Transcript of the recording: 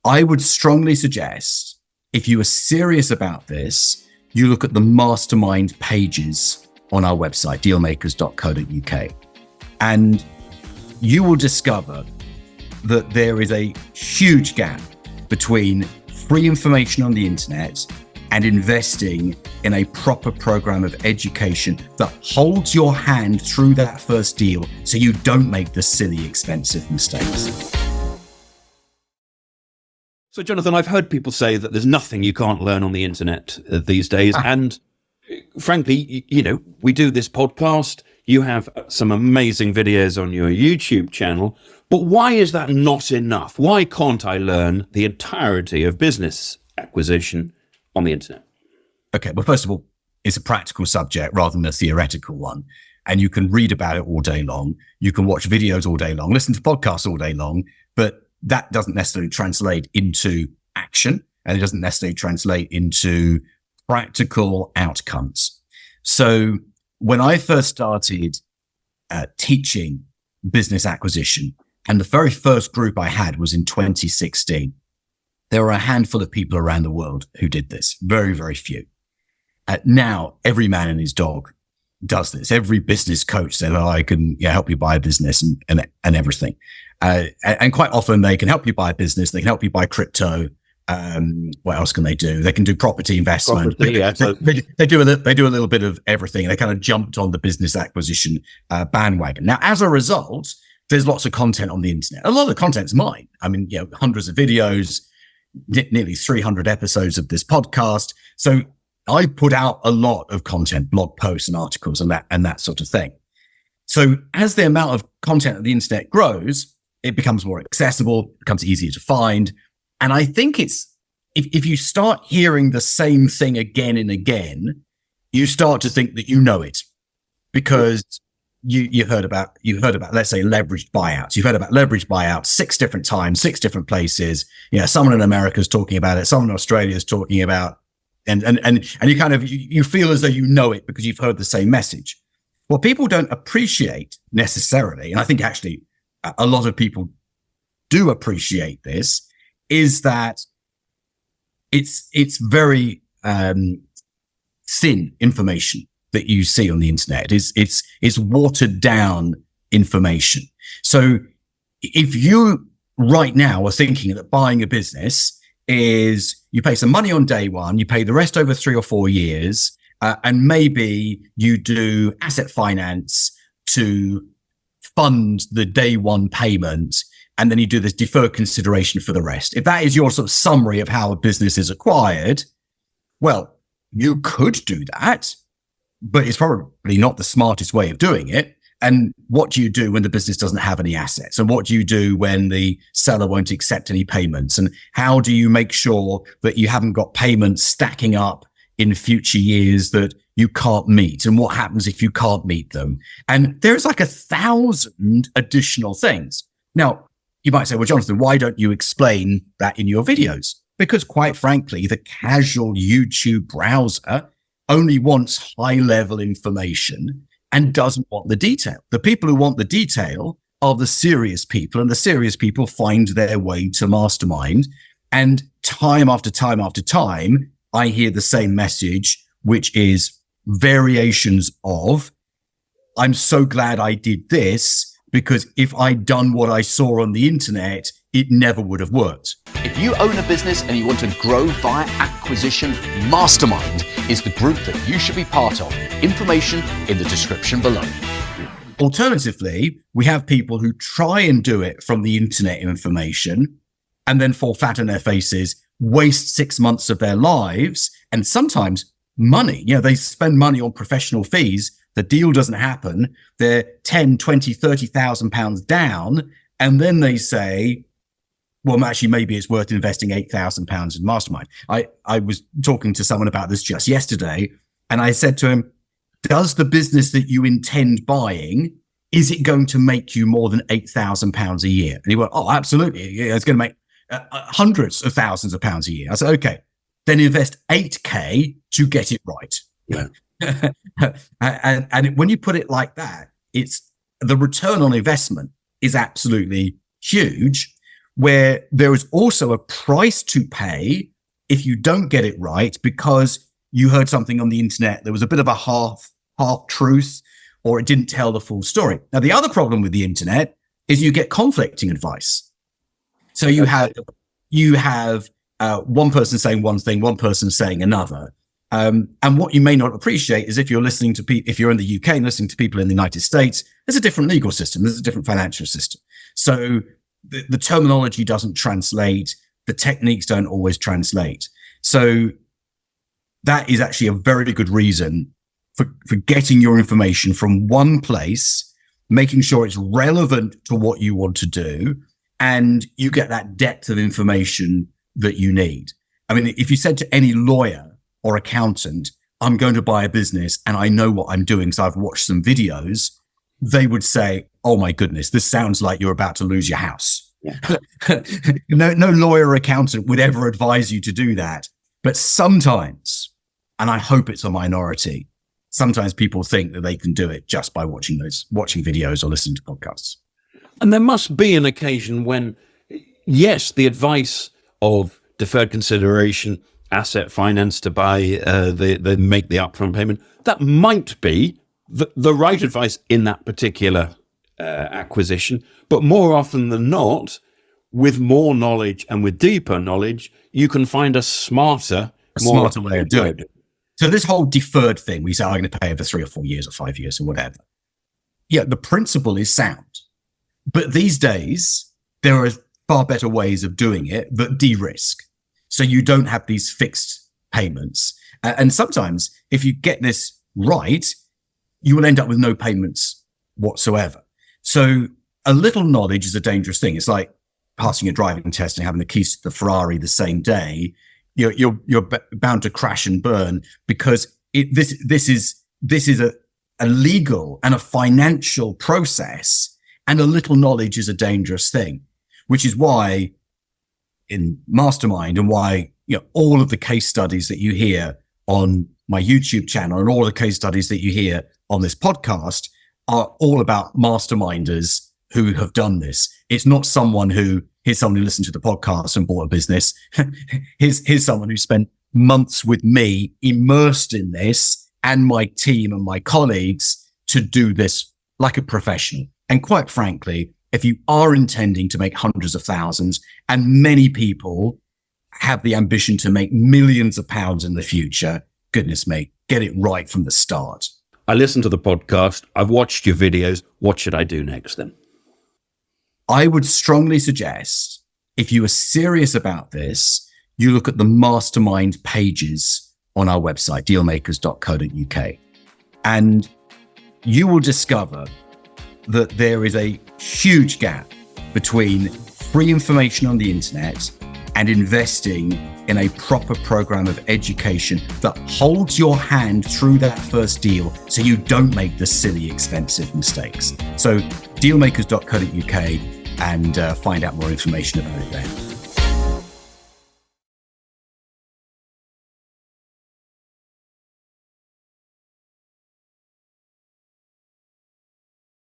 I would strongly suggest, if you are serious about this, you look at the mastermind pages on our website, dealmakers.co.uk, and you will discover that there is a huge gap between free information on the internet and investing in a proper program of education that holds your hand through that first deal so you don't make the silly, expensive mistakes. So, Jonathan, I've heard people say that there's nothing you can't learn on the internet these days. And frankly, we do this podcast. You have some amazing videos on your YouTube channel. But why is that not enough? Why can't I learn the entirety of business acquisition on the internet? Okay, well, first of all, it's a practical subject rather than a theoretical one. And you can read about it all day long. You can watch videos all day long, listen to podcasts all day long, but that doesn't necessarily translate into action, and it doesn't necessarily translate into practical outcomes. So when I first started teaching business acquisition, and the very first group I had was in 2016, there were a handful of people around the world who did this, very, very few. Now, every man and his dog does this. Every business coach says, I can help you buy a business and everything. And quite often they can help you buy a business. They can help you buy crypto. What else can they do? They can do property investment. They do a little bit of everything. They kind of jumped on the business acquisition bandwagon. Now, as a result, there's lots of content on the internet. A lot of the content's mine. I mean, hundreds of videos, nearly 300 episodes of this podcast. So I put out a lot of content, blog posts and articles and that sort of thing. So as the amount of content on the internet grows, it becomes more accessible, it becomes easier to find. And I think it's, if you start hearing the same thing again and again, you start to think that you know it, because you heard about, let's say, leveraged buyouts. You've heard about leveraged buyouts 6 different times, 6 different places. Someone in America is talking about it. Someone in Australia is talking about, and you kind of, you feel as though you know it because you've heard the same message. What people don't appreciate necessarily, and I think actually a lot of people do appreciate this, is that it's very thin information that you see on the internet. It's watered down information. So if you right now are thinking that buying a business is you pay some money on day one, you pay the rest over 3 or 4 years, and maybe you do asset finance to fund the day one payment, and then you do this deferred consideration for the rest. If that is your sort of summary of how a business is acquired, well, you could do that, but it's probably not the smartest way of doing it. And what do you do when the business doesn't have any assets? And what do you do when the seller won't accept any payments? And how do you make sure that you haven't got payments stacking up in future years that you can't meet? And what happens if you can't meet them? And there's like 1,000 additional things. Now, you might say, well, Jonathan, why don't you explain that in your videos? Because quite frankly, the casual YouTube browser only wants high-level information and doesn't want the detail. The people who want the detail are the serious people, and the serious people find their way to Mastermind. And time after time after time, I hear the same message, which is variations of, I'm so glad I did this, because if I'd done what I saw on the internet, it never would have worked. If you own a business and you want to grow via acquisition, Mastermind is the group that you should be part of. Information in the description below. Alternatively, we have people who try and do it from the internet information and then fall flat on their faces, waste 6 months of their lives, and sometimes money. They spend money on professional fees. The deal doesn't happen. They're 10, 20, 30,000 pounds down. And then they say, well, actually, maybe it's worth investing 8,000 pounds in Mastermind. I was talking to someone about this just yesterday, and I said to him, does the business that you intend buying, is it going to make you more than 8,000 pounds a year? And he went, oh, absolutely. Yeah, it's going to make hundreds of thousands of pounds a year. I said, okay, then invest 8K to get it right. Yeah. And when you put it like that, it's the return on investment is absolutely huge. where there is also a price to pay if you don't get it right because you heard something on the internet that was a bit of a half truth, or it didn't tell the full story. Now, the other problem with the internet is you get conflicting advice. So you have one person saying one thing, one person saying another. And what you may not appreciate is if you're listening to if you're in the UK and listening to people in the United States, there's a different legal system, there's a different financial system. So the terminology doesn't translate, the techniques don't always translate. So that is actually a very good reason for getting your information from one place, making sure it's relevant to what you want to do, and you get that depth of information that you need. I mean, if you said to any lawyer or accountant, I'm going to buy a business and I know what I'm doing, so I've watched some videos, they would say, oh my goodness, this sounds like you're about to lose your house. Yeah. No lawyer or accountant would ever advise you to do that. But sometimes, and I hope it's a minority, sometimes people think that they can do it just by watching videos or listening to podcasts. And there must be an occasion when, yes, the advice of deferred consideration, asset finance to buy, they make the upfront payment, that might be the right advice in that particular acquisition. But more often than not, with more knowledge and with deeper knowledge, you can find a smarter way of doing it. So this whole deferred thing, we say, I'm going to pay over 3 or 4 years or 5 years or whatever. Yeah, the principle is sound. But these days, there are far better ways of doing it that de-risk. So you don't have these fixed payments. And sometimes, if you get this right, you will end up with no payments whatsoever. So a little knowledge is a dangerous thing. It's like passing a driving test and having the keys to the Ferrari the same day. You're bound to crash and burn because this is a legal and a financial process, and a little knowledge is a dangerous thing, which is why in Mastermind and why all of the case studies that you hear on my YouTube channel and all the case studies that you hear on this podcast are all about masterminders who have done this. It's not here's someone who listened to the podcast and bought a business. here's someone who spent months with me immersed in this and my team and my colleagues to do this like a professional. And quite frankly, if you are intending to make hundreds of thousands, and many people have the ambition to make millions of pounds in the future, goodness me, get it right from the start. I listened to the podcast. I've watched your videos. What should I do next then? I would strongly suggest, if you are serious about this, you look at the mastermind pages on our website, dealmakers.co.uk, and you will discover that there is a huge gap between free information on the internet and investing in a proper program of education that holds your hand through that first deal so you don't make the silly, expensive mistakes. So dealmakers.co.uk and find out more information about it there.